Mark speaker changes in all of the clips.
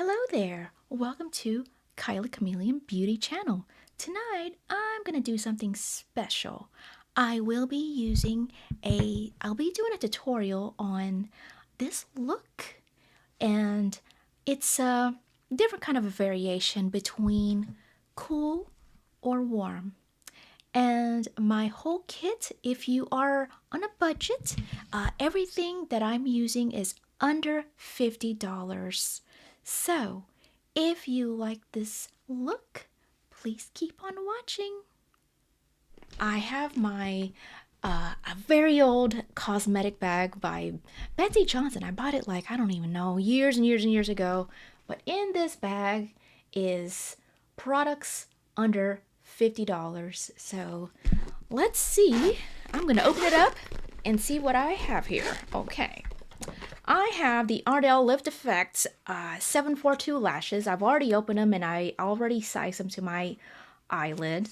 Speaker 1: Hello there, welcome to Kylie Chameleon Beauty Channel. Tonight I'm gonna do something special. I'll be doing a tutorial on this look, and it's a different kind of a variation between cool or warm. And my whole kit, if you are on a budget, everything that I'm using is under $50. So, if you like this look, please keep on watching. I have my a very old cosmetic bag by Betsy Johnson. I bought it like, I don't even know, years and years and years ago. But in this bag is products under $50. So let's see. I'm going to open it up and see what I have here. Okay. I have the Ardell Lift Effects 742 lashes. I've already opened them and I already sized them to my eyelid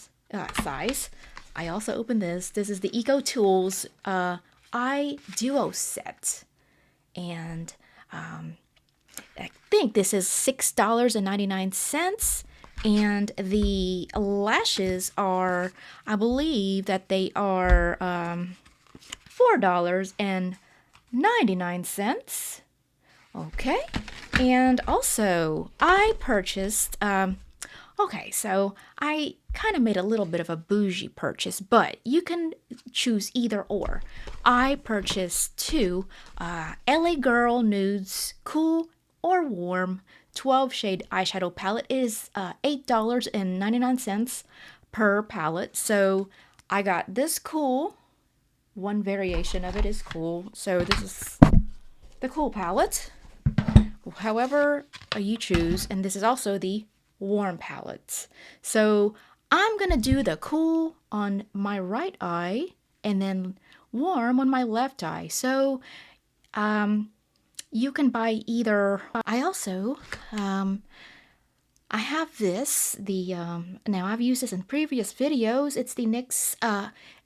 Speaker 1: size. I also opened this. This is the Eco Tools Eye Duo set. And I think this is $6.99. And the lashes are, I believe that they are $4.99. Okay, and also I purchased, okay, so I kind of made a little bit of a bougie purchase, but you can choose either or. I purchased two LA Girl Nudes Cool or Warm 12 shade eyeshadow palette. It is $8.99 per palette. So I got this cool, one variation of it is cool. So this is the cool palette, however you choose, and this is also the warm palette. So I'm gonna do the cool on my right eye and then warm on my left eye. So you can buy either. I also I have this, now I've used this in previous videos. It's the NYX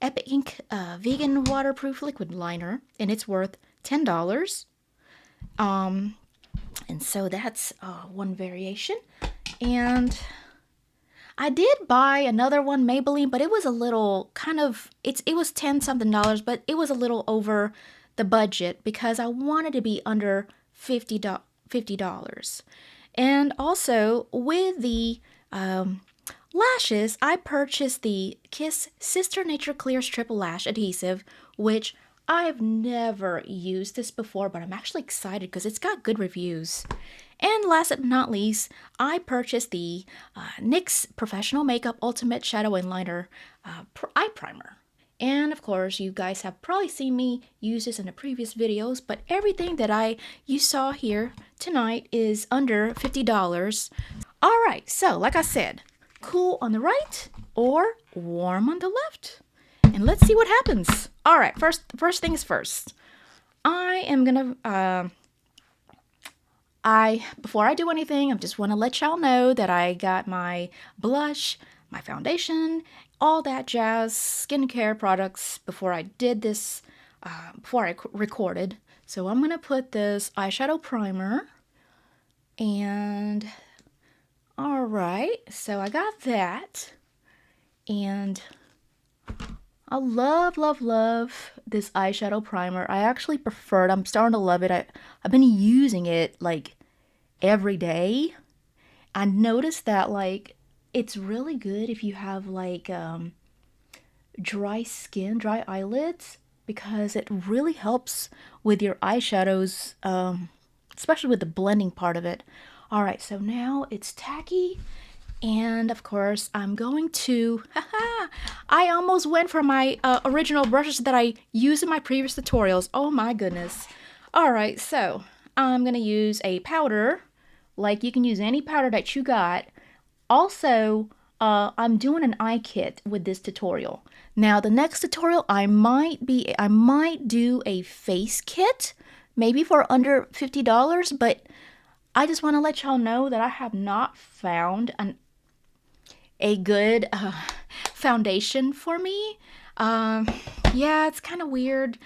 Speaker 1: Epic Ink Vegan Waterproof Liquid Liner, and it's worth $10. And so that's one variation. And I did buy another one, Maybelline, but it was a little it was 10 something dollars, but it was a little over the budget because I wanted to be under $50. And also with the lashes, I purchased the Kiss Sister Nature Clears Triple Lash Adhesive, which I've never used this before, but I'm actually excited because it's got good reviews. And last but not least, I purchased the NYX Professional Makeup Ultimate Shadow and Liner Eye Primer. And of course, you guys have probably seen me use this in the previous videos, but everything that you saw here tonight is under $50. All right, so like I said, cool on the right or warm on the left. And let's see what happens. All right, first things first. I am gonna, before I do anything, I just want to let y'all know that I got my blush, my foundation, all that jazz, skincare products before I did this, before I recorded. So I'm gonna put this eyeshadow primer, and all right, so I got that, and I love this eyeshadow primer. I actually prefer it. I'm starting to love it. I've been using it like every day. I noticed that like it's really good if you have like dry skin, dry eyelids, because it really helps with your eyeshadows, especially with the blending part of it. All right, so now it's tacky. And of course, I'm going to, I almost went for my original brushes that I used in my previous tutorials. Oh my goodness. All right, so I'm going to use a powder. Like, you can use any powder that you got. Also, I'm doing an eye kit with this tutorial. Now, the next tutorial, I might do a face kit, maybe for under $50, but I just want to let y'all know that I have not found a good foundation for me. Yeah, it's kind of weird.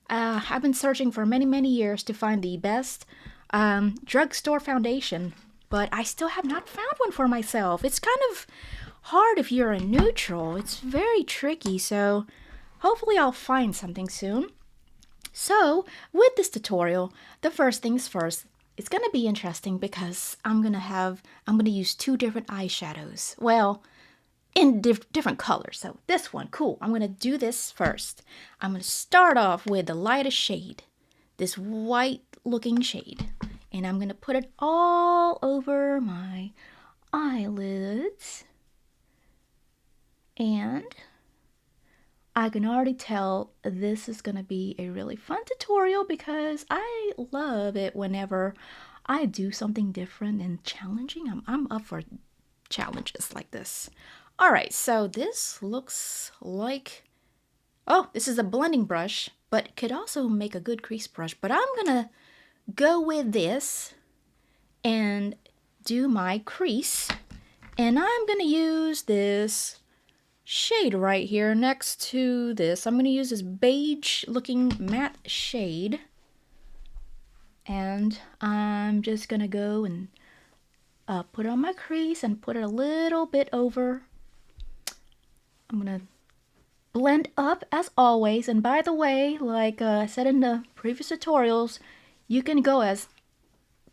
Speaker 1: I've been searching for many years to find the best drugstore foundation. but I still have not found one for myself. It's kind of hard if you're a neutral. It's very tricky, so hopefully I'll find something soon. So with this tutorial, the first things first, it's going to be interesting because I'm going to use two different eyeshadows. Well, in different colors. So this one, cool. I'm going to do this first. I'm going to start off with the lightest shade, this white looking shade. And I'm going to put it all over my eyelids. And I can already tell this is going to be a really fun tutorial because I love it whenever I do something different and challenging. I'm up for challenges like this. All right, so this looks like, oh, this is a blending brush, but it could also make a good crease brush. But I'm gonna go with this and do my crease. And I'm gonna use this shade right here next to this. I'm gonna use this beige looking matte shade. And I'm just gonna go and put it on my crease and put it a little bit over. I'm gonna blend up as always. And by the way, like I said in the previous tutorials, you can go as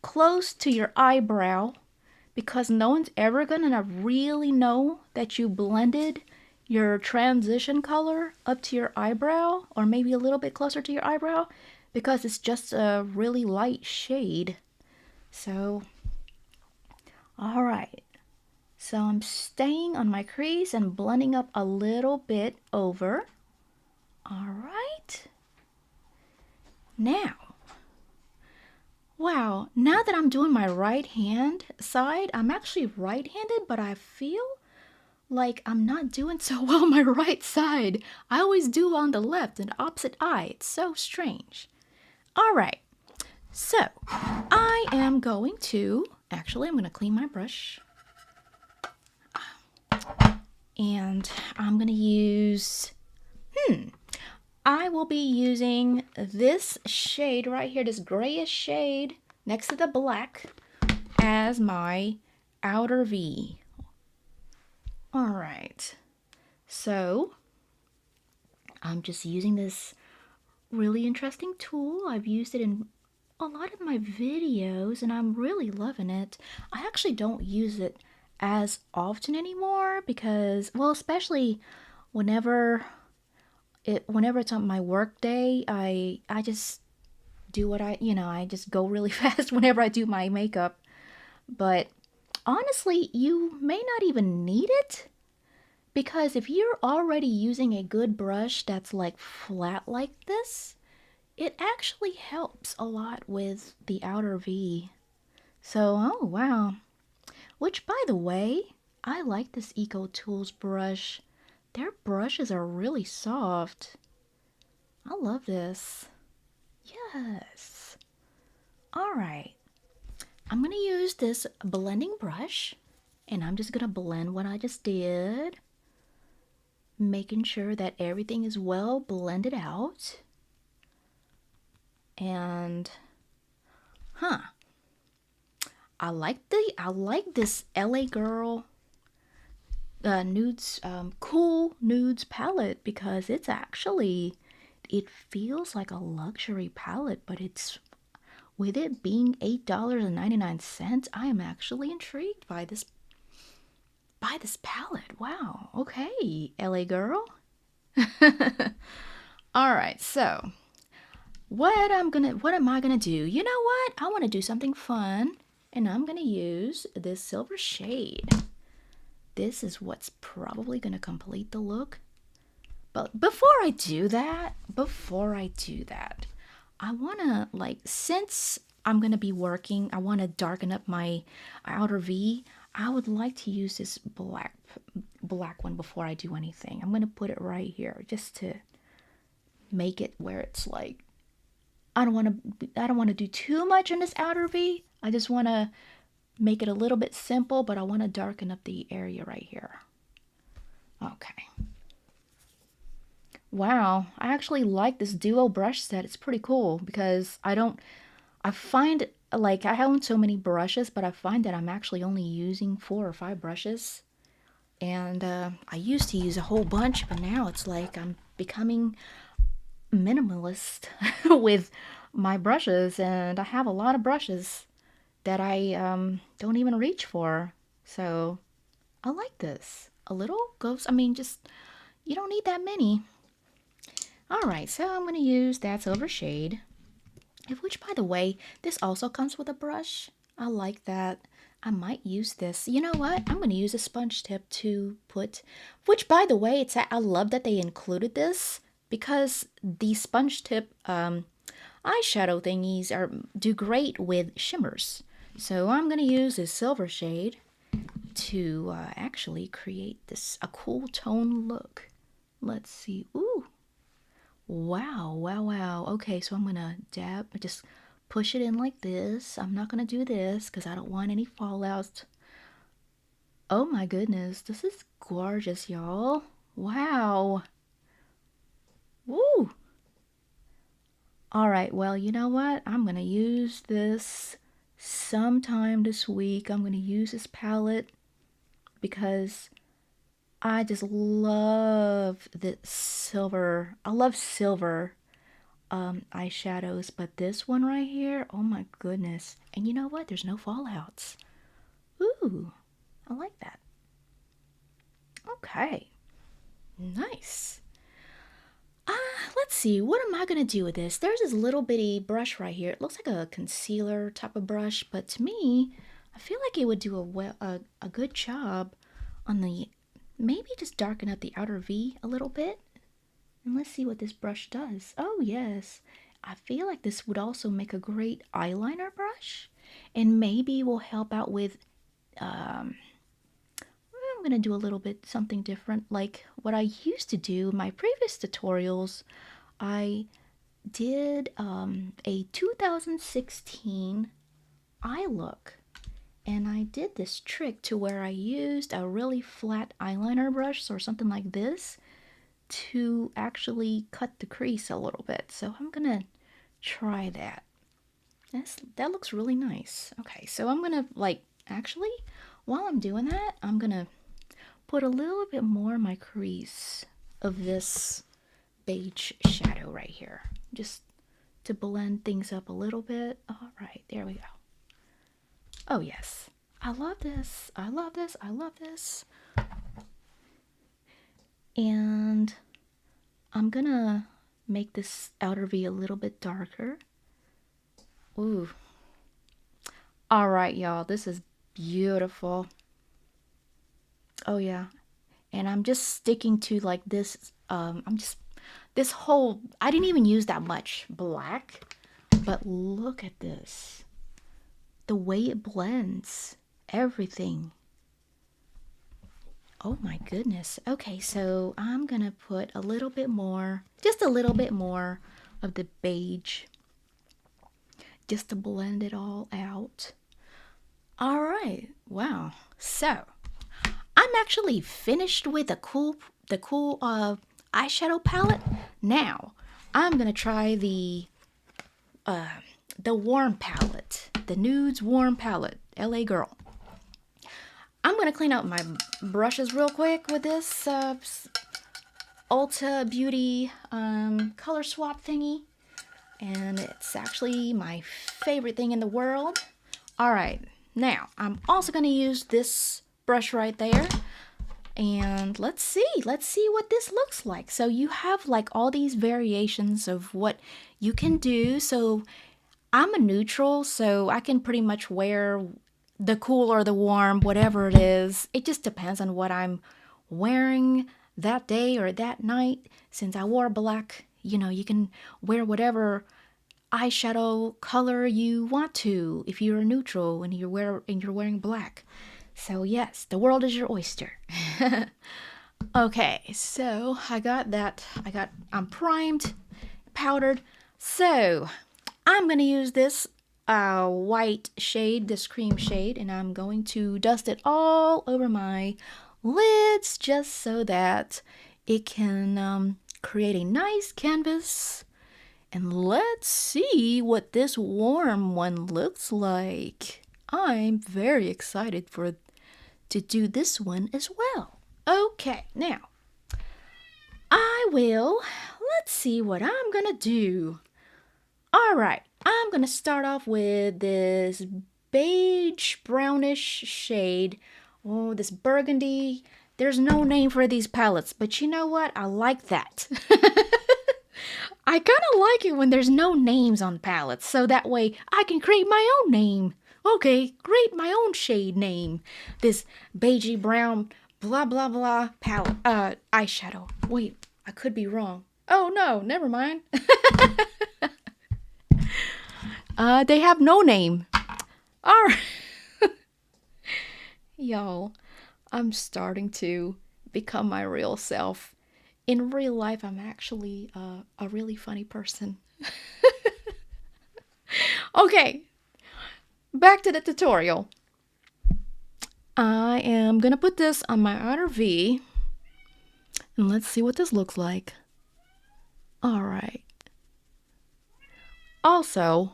Speaker 1: close to your eyebrow because no one's ever gonna really know that you blended your transition color up to your eyebrow, or maybe a little bit closer to your eyebrow, because it's just a really light shade. So, all right. So I'm staying on my crease and blending up a little bit over. All right. Now, wow, now that I'm doing my right hand side, I'm actually right-handed, but I feel like I'm not doing so well on my right side. I always do on the left and opposite eye. It's so strange. All right. So I am going to, actually, I'm going to clean my brush. And I'm going to use, I will be using this shade right here, this grayish shade next to the black as my outer V. All right. So I'm just using this really interesting tool. I've used it in a lot of my videos and I'm really loving it. I actually don't use it as often anymore because, well, especially whenever it's on my work day, I just do what I just go really fast whenever I do my makeup. But honestly, you may not even need it because if you're already using a good brush that's like flat like this, it actually helps a lot with the outer V. So, oh wow. Which, by the way, I like this Eco Tools brush. Their brushes are really soft. I love this. Yes. All right. I'm going to use this blending brush, and I'm just going to blend what I just did, making sure that everything is well blended out. And, I like this LA Girl Nudes, cool Nudes palette because it feels like a luxury palette, but it's, with it being $8.99, I am actually intrigued by this palette. Wow. Okay, LA Girl. All right, so what am I gonna do? You know what? I want to do something fun, and I'm gonna use this silver shade. This is what's probably gonna complete the look. But before I do that, I wanna, like, since I'm gonna be working, I wanna darken up my outer V. I would like to use this black one before I do anything. I'm gonna put it right here just to make it where it's like, I don't want to do too much in this outer V. I just want to make it a little bit simple, but I want to darken up the area right here. Okay. Wow, I actually like this duo brush set. It's pretty cool because I find like I own so many brushes, but I find that I'm actually only using 4 or 5 brushes. And I used to use a whole bunch, but now it's like I'm becoming minimalist with my brushes, and I have a lot of brushes that I don't even reach for. So I like this. A little goes, I mean, just, you don't need that many. All right, so I'm going to use that silver shade, which, by the way, this also comes with a brush. I like that. I might use this. You know what? I'm going to use a sponge tip to put, which, by the way, I love that they included this because the sponge tip eyeshadow thingies do great with shimmers. So I'm going to use this silver shade to actually create a cool tone look. Let's see. Ooh. Wow, wow, wow. Okay, so I'm gonna just push it in like this. I'm not gonna do this because I don't want any fallouts. Oh my goodness, this is gorgeous, y'all. Wow. Woo. All right, well, you know what? I'm gonna use this sometime this week. I'm gonna use this palette because I just love the silver. I love silver eyeshadows, but this one right here, oh my goodness. And you know what? There's no fallouts. Ooh, I like that. Okay, nice. Let's see, what am I gonna do with this? There's this little bitty brush right here. It looks like a concealer type of brush, but to me, I feel like it would do a good job on the, maybe just darken up the outer V a little bit. And let's see what this brush does. Oh yes, I feel like this would also make a great eyeliner brush, and maybe will help out with, I'm gonna do a little bit something different, like what I used to do in my previous tutorials. I did a 2016 eye look, and I did this trick to where I used a really flat eyeliner brush or something like this to actually cut the crease a little bit. So I'm gonna try that. That looks really nice. Okay, so I'm gonna, like, actually, while I'm doing that, I'm gonna put a little bit more in my crease of this beige shadow right here, just to blend things up a little bit. All right, there we go. Oh yes, I love this. I love this. I love this. And I'm gonna make this outer V a little bit darker. Ooh. All right, y'all, this is beautiful. Oh yeah. And I'm just sticking to like this, this whole, I didn't even use that much black, but look at this. The way it blends everything. Oh my goodness. Okay, so I'm gonna put a little bit more, just a little bit more of the beige, just to blend it all out. All right, wow. So I'm actually finished with the cool eyeshadow palette. Now I'm gonna try the warm palette, the Nudes warm palette, LA Girl. I'm gonna clean out my brushes real quick with this Ulta Beauty color swap thingy, and it's actually my favorite thing in the world. All right, now I'm also gonna use this brush right there, and let's see what this looks like. So you have like all these variations of what you can do. So I'm a neutral, so I can pretty much wear the cool or the warm, whatever it is. It just depends on what I'm wearing that day or that night. Since I wore black, you know, you can wear whatever eyeshadow color you want to if you're a neutral and you're wearing black. So yes, the world is your oyster. Okay, so I got that. I'm primed, powdered. So I'm gonna use this white shade, this cream shade, and I'm going to dust it all over my lids just so that it can create a nice canvas And let's see what this warm one looks like. I'm very excited to do this one as well. Okay, now let's see what I'm gonna do. All right, I'm gonna start off with this beige brownish shade. Oh, this burgundy. There's no name for these palettes, but you know what? I like that. I kind of like it when there's no names on palettes, so that way I can create my own name. Okay, create my own shade name. This beigey brown blah blah blah palette, eyeshadow. Wait, I could be wrong. Oh no, never mind. They have no name. All right. Y'all, I'm starting to become my real self. In real life, I'm actually a really funny person. Okay, back to the tutorial. I am gonna put this on my outer V, and let's see what this looks like. All right. Also,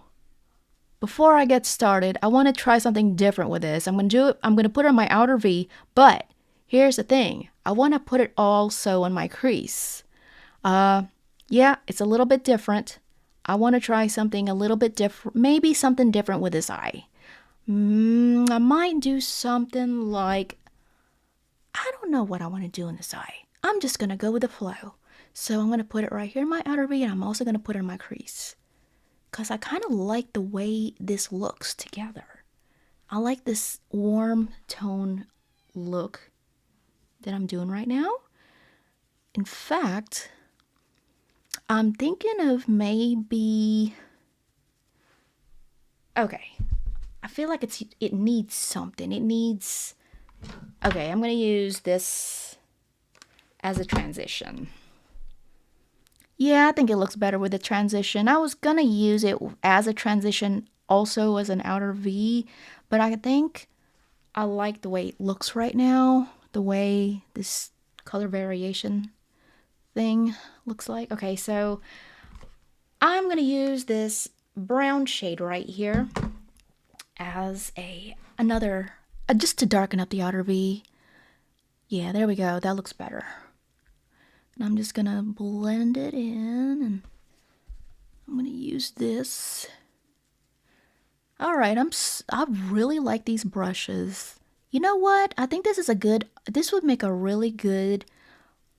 Speaker 1: before I get started, I want to try something different with this. I'm gonna put it on my outer V, but here's the thing. I want to put it also on my crease. Yeah, it's a little bit different. I want to try something a little bit different, maybe something different with this eye. I might do something like, I don't know what I want to do in this eye. I'm just going to go with the flow. So I'm going to put it right here in my outer V, and I'm also going to put it in my crease. Because I kind of like the way this looks together. I like this warm tone look that I'm doing right now. In fact, I'm thinking of maybe, okay, I feel like it needs something. It needs, okay, I'm going to use this as a transition. Yeah, I think it looks better with the transition. I was going to use it as a transition also as an outer V, but I think I like the way it looks right now, the way this color variation thing looks like. Okay, so I'm going to use this brown shade right here as another, just to darken up the outer V. Yeah, there we go. That looks better. And I'm just going to blend it in, and I'm going to use this. All right, I really like these brushes. You know what? I think this would make a really good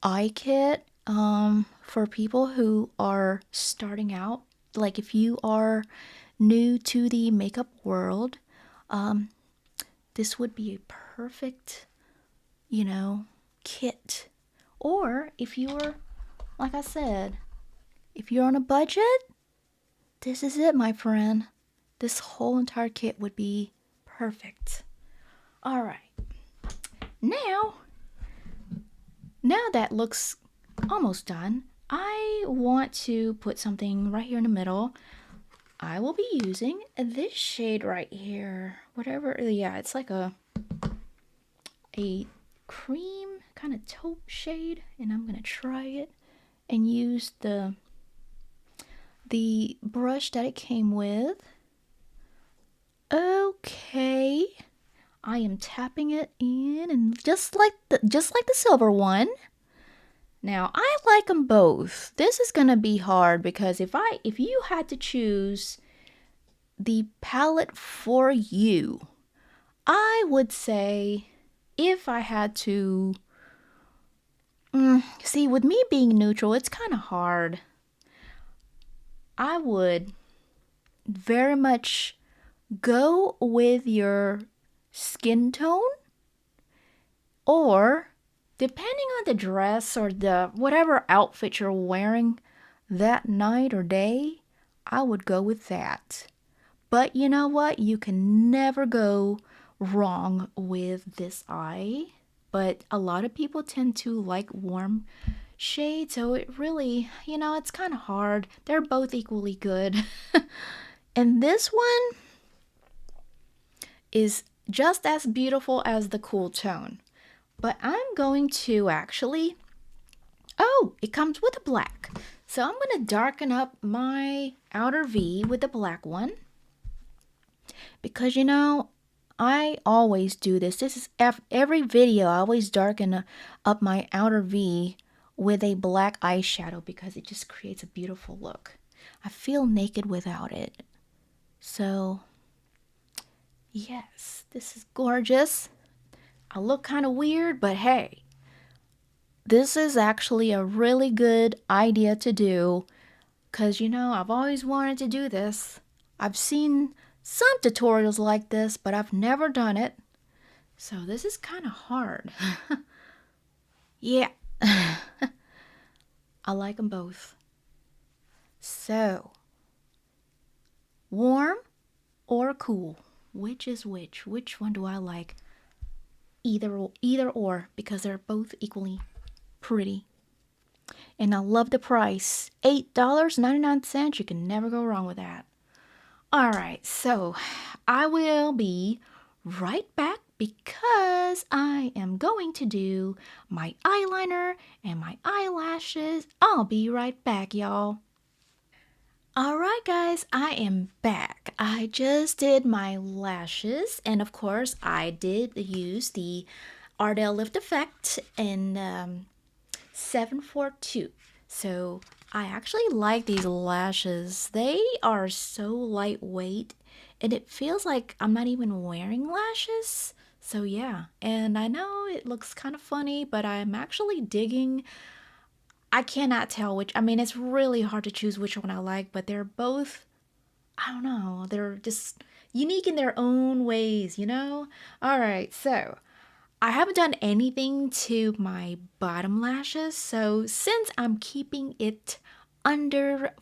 Speaker 1: eye kit for people who are starting out. Like if you are new to the makeup world, this would be a perfect, kit. Or if you're, like I said, if you're on a budget, this is it, my friend. This whole entire kit would be perfect. All right. Now that looks almost done, I want to put something right here in the middle. I will be using this shade right here. Whatever, yeah, it's like a cream kind of taupe shade, and I'm gonna try it and use the brush that it came with. Okay, I am tapping it in, and just like the silver one. Now I like them both. This is gonna be hard because if you had to choose the palette for you, I would say, if I had to, see, with me being neutral, it's kind of hard. I would very much go with your skin tone, or depending on the dress or the whatever outfit you're wearing that night or day, I would go with that. But you know what? You can never go wrong with this eye. But a lot of people tend to like warm shades, so it really, it's kind of hard. They're both equally good. And this one is just as beautiful as the cool tone. But I'm going to actually, oh, it comes with a black. So I'm going to darken up my outer V with the black one. Because, you know, I always do this. This is every video. I always darken up my outer V with a black eyeshadow because it just creates a beautiful look. I feel naked without it. So, yes, this is gorgeous. I look kind of weird, but hey, this is actually a really good idea to do because, you know, I've always wanted to do this. I've seen some tutorials like this, but I've never done it. So this is kind of hard. Yeah, I like them both. So, warm or cool? Which is which? Which one do I like? Either or, because they're both equally pretty. And I love the price. $8.99. You can never go wrong with that. Alright, so I will be right back because I am going to do my eyeliner and my eyelashes. I'll be right back, y'all. Alright guys, I am back. I just did my lashes, and of course I did use the Ardell Lift Effect in 742. So I actually like these lashes. They are so lightweight and it feels like I'm not even wearing lashes. So yeah, and I know it looks kind of funny, but I'm actually digging. I cannot tell which, I mean, it's really hard to choose which one I like, but they're both, I don't know, they're just unique in their own ways, you know? All right, so I haven't done anything to my bottom lashes, so since I'm keeping it under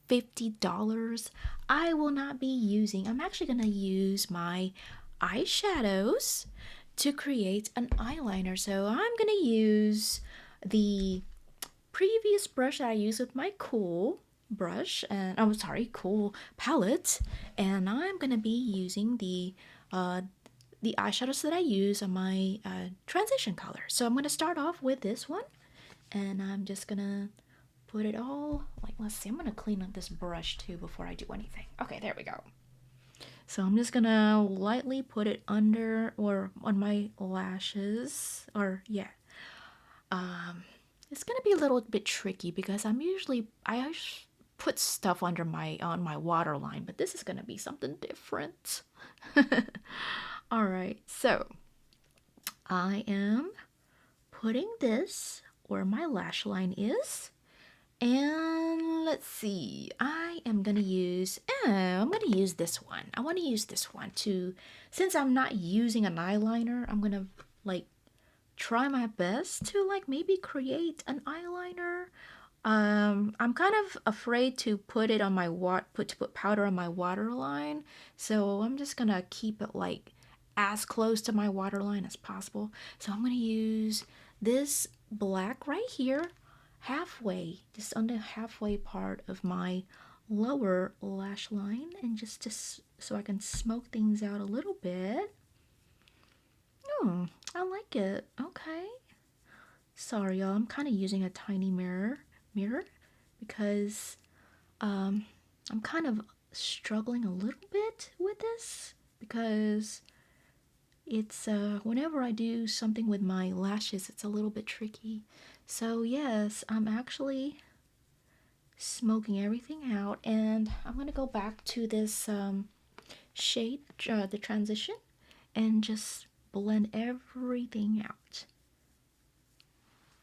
Speaker 1: $50, I will not be using, I'm actually going to use my eyeshadows to create an eyeliner. So I'm going to use the previous brush that I used with my Cool brush, and I'm sorry, Cool palette, and I'm going to be using the eyeshadows that I use on my transition color. So I'm going to start off with this one, and I'm just going to put it all, like, let's see, I'm going to clean up this brush too before I do anything. Okay, there we go. So I'm just going to lightly put it under or on my lashes, or yeah. It's going to be a little bit tricky because I put stuff under on my waterline, but this is going to be something different. All right, so I am putting this where my lash line is, and let's see, I'm gonna use this one. I want to use this one too. Since I'm not using an eyeliner, I'm gonna like try my best to like maybe create an eyeliner. I'm kind of afraid to put it on my put powder on my waterline, so I'm just gonna keep it like as close to my waterline as possible. So I'm gonna use this black right here, halfway, just on the halfway part of my lower lash line, and just so I can smoke things out a little bit. I like it. Okay. Sorry, y'all. I'm kind of using a tiny mirror because I'm kind of struggling a little bit with this because it's whenever I do something with my lashes, it's a little bit tricky. So yes, I'm actually smoking everything out, and I'm gonna go back to this shade, the transition, and just blend everything out.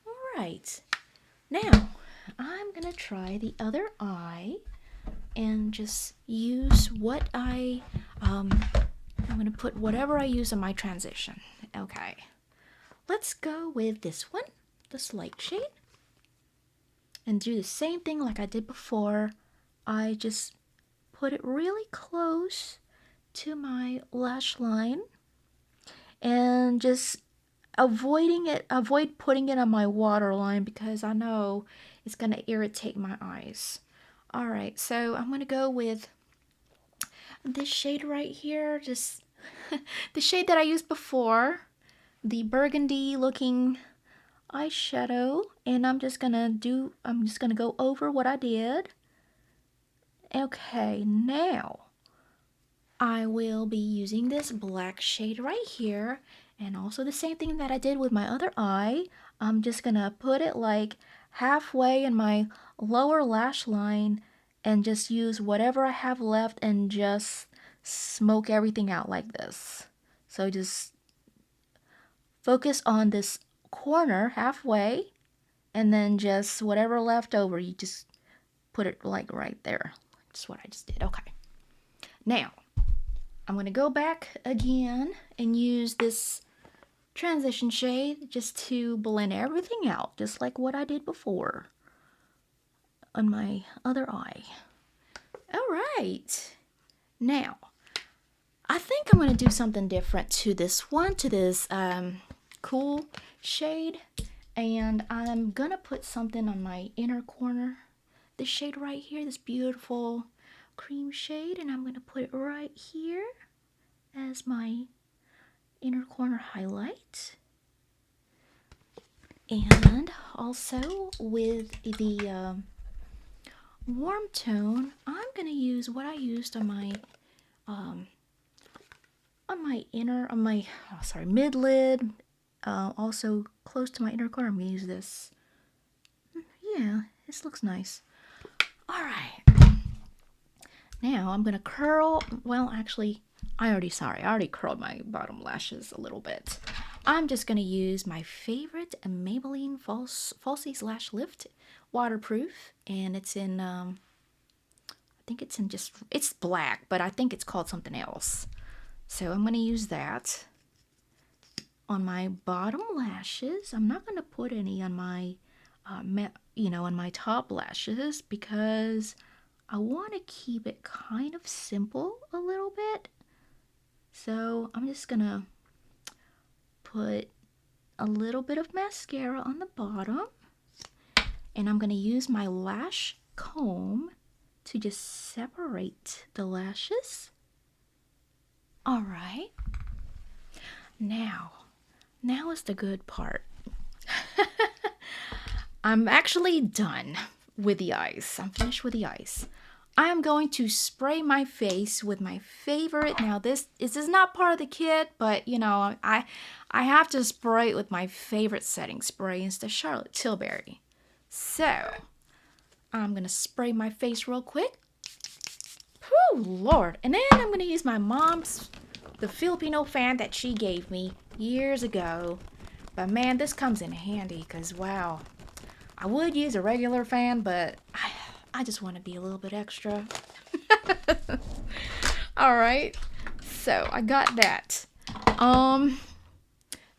Speaker 1: All right, now I'm gonna try the other eye and just use what I'm gonna put whatever I use on my transition. Okay, let's go with this one, this light shade, and do the same thing like I did before. I just put it really close to my lash line and just avoid putting it on my waterline because I know it's gonna irritate my eyes. All right, so I'm gonna go with this shade right here, just the shade that I used before, the burgundy looking eyeshadow, and I'm just gonna go over what I did. Okay, now I will be using this black shade right here, and also the same thing that I did with my other eye. I'm just gonna put it like halfway in my lower lash line and just use whatever I have left and just smoke everything out like this. So just focus on this corner halfway, and then just whatever left over, you just put it like right there. That's what I just did. Okay. Now, I'm going to go back again and use this transition shade just to blend everything out, just like what I did before on my other eye. All right. Now, I think I'm going to do something different to this one, to this cool shade. And I'm going to put something on my inner corner. This shade right here, this beautiful cream shade. And I'm going to put it right here as my inner corner highlight. And also with the warm tone, I'm going to use what I used on my mid lid, also close to my inner corner. I'm going to use this. Yeah, this looks nice. All right. Now I'm going to curl, well, actually, I already curled my bottom lashes a little bit. I'm just going to use my favorite Maybelline Falsies Lash Lift waterproof, and it's in, I think it's in it's black, but I think it's called something else. So I'm going to use that on my bottom lashes. I'm not going to put any on my, on my top lashes because I want to keep it kind of simple a little bit. So I'm just going to put a little bit of mascara on the bottom, and I'm going to use my lash comb to just separate the lashes. All right. Now is the good part. I'm actually done with the eyes. I'm finished with the eyes. I am going to spray my face with my favorite. Now this is not part of the kit, but you know, I have to spray it with my favorite setting spray. It's the Charlotte Tilbury. So I'm gonna spray my face real quick. Whew, Lord. And then I'm gonna use my mom's, the Filipino fan that she gave me years ago. But man, this comes in handy because wow, I would use a regular fan, but I just want to be a little bit extra. All right, so I got that.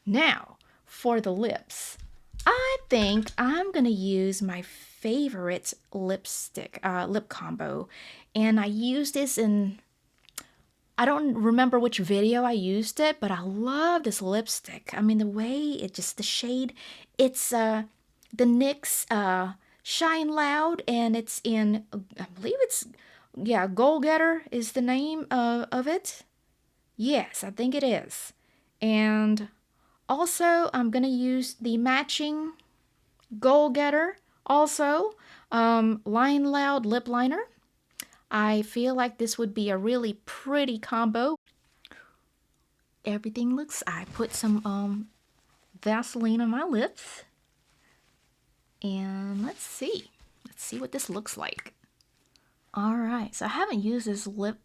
Speaker 1: Now for the lips, I think I'm gonna use my favorite lip combo, and I used this in, I don't remember which video I used it, but I love this lipstick. I mean, the way it just, the shade, it's the NYX Shine Loud, and it's in, I believe it's, yeah, Goal Getter is the name of it. Yes, I think it is. And also, I'm going to use the matching Goal Getter, also, Line Loud Lip Liner. I feel like this would be a really pretty combo. Everything looks, I put some Vaseline on my lips. And let's see what this looks like. All right, so I haven't used this lip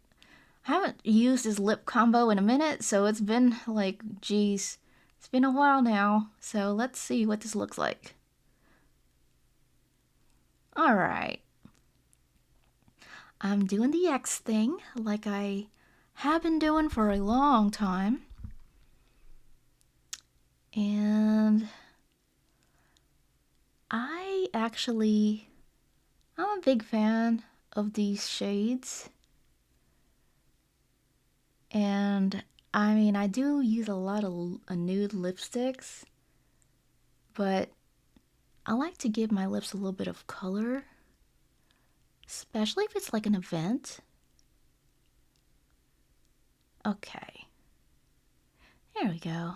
Speaker 1: combo in a minute, so it's been like, geez, it's been a while now. So let's see what this looks like. All right, I'm doing the X thing like I have been doing for a long time, and I'm a big fan of these shades. And I mean, I do use a lot of nude lipsticks, but I like to give my lips a little bit of color, especially if it's like an event. Okay. There we go.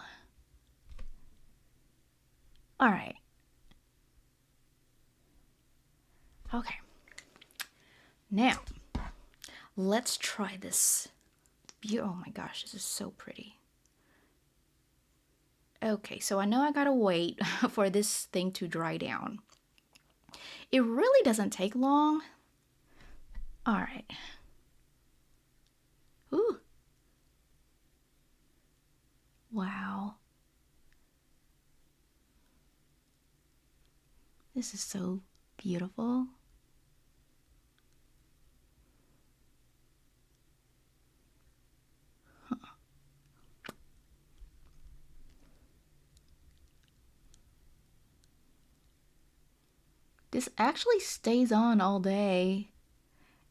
Speaker 1: All right. Okay. Now, let's try this. Oh my gosh, this is so pretty. Okay, so I know I gotta wait for this thing to dry down. It really doesn't take long. All right. Ooh. Wow. This is so beautiful. This actually stays on all day.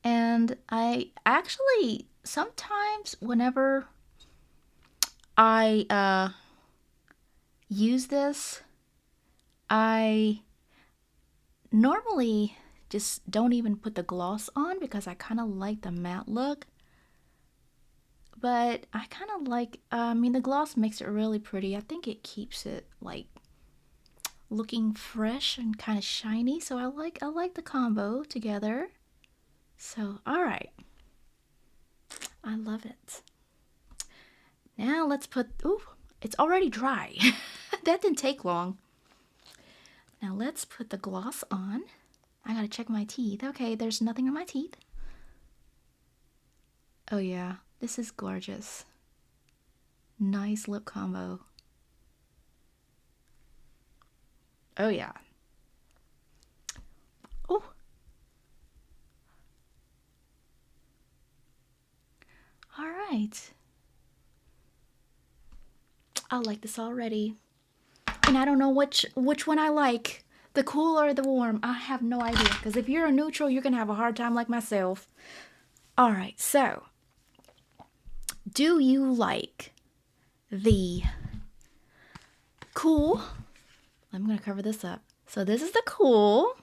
Speaker 1: And I actually, sometimes whenever I use this, I normally just don't even put the gloss on because I kind of like the matte look. But I kind of like, I mean, the gloss makes it really pretty. I think it keeps it like looking fresh and kind of shiny. So I like the combo together. So, all right. I love it. Now let's put, ooh, it's already dry. That didn't take long. Now let's put the gloss on. I gotta check my teeth. Okay, there's nothing on my teeth. Oh yeah, this is gorgeous. Nice lip combo. Oh yeah. Oh. All right. I like this already. And I don't know which one I like. The cool or the warm. I have no idea. Because if you're a neutral, you're going to have a hard time like myself. All right, so. Do you like the cool? I'm going to cover this up. So this is the cool.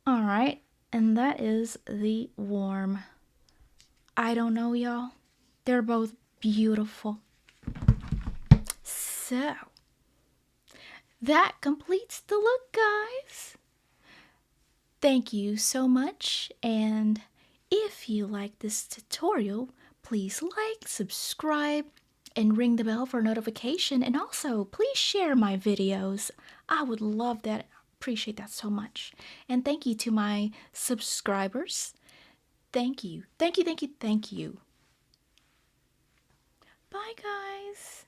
Speaker 1: All right. And that is the warm. I don't know, y'all. They're both beautiful. So, that completes the look, guys. Thank you so much. And if you like this tutorial, please like, subscribe, and ring the bell for notification. And also, please share my videos. I would love that. Appreciate that so much. And thank you to my subscribers. Thank you. Thank you, thank you, thank you. Bye, guys.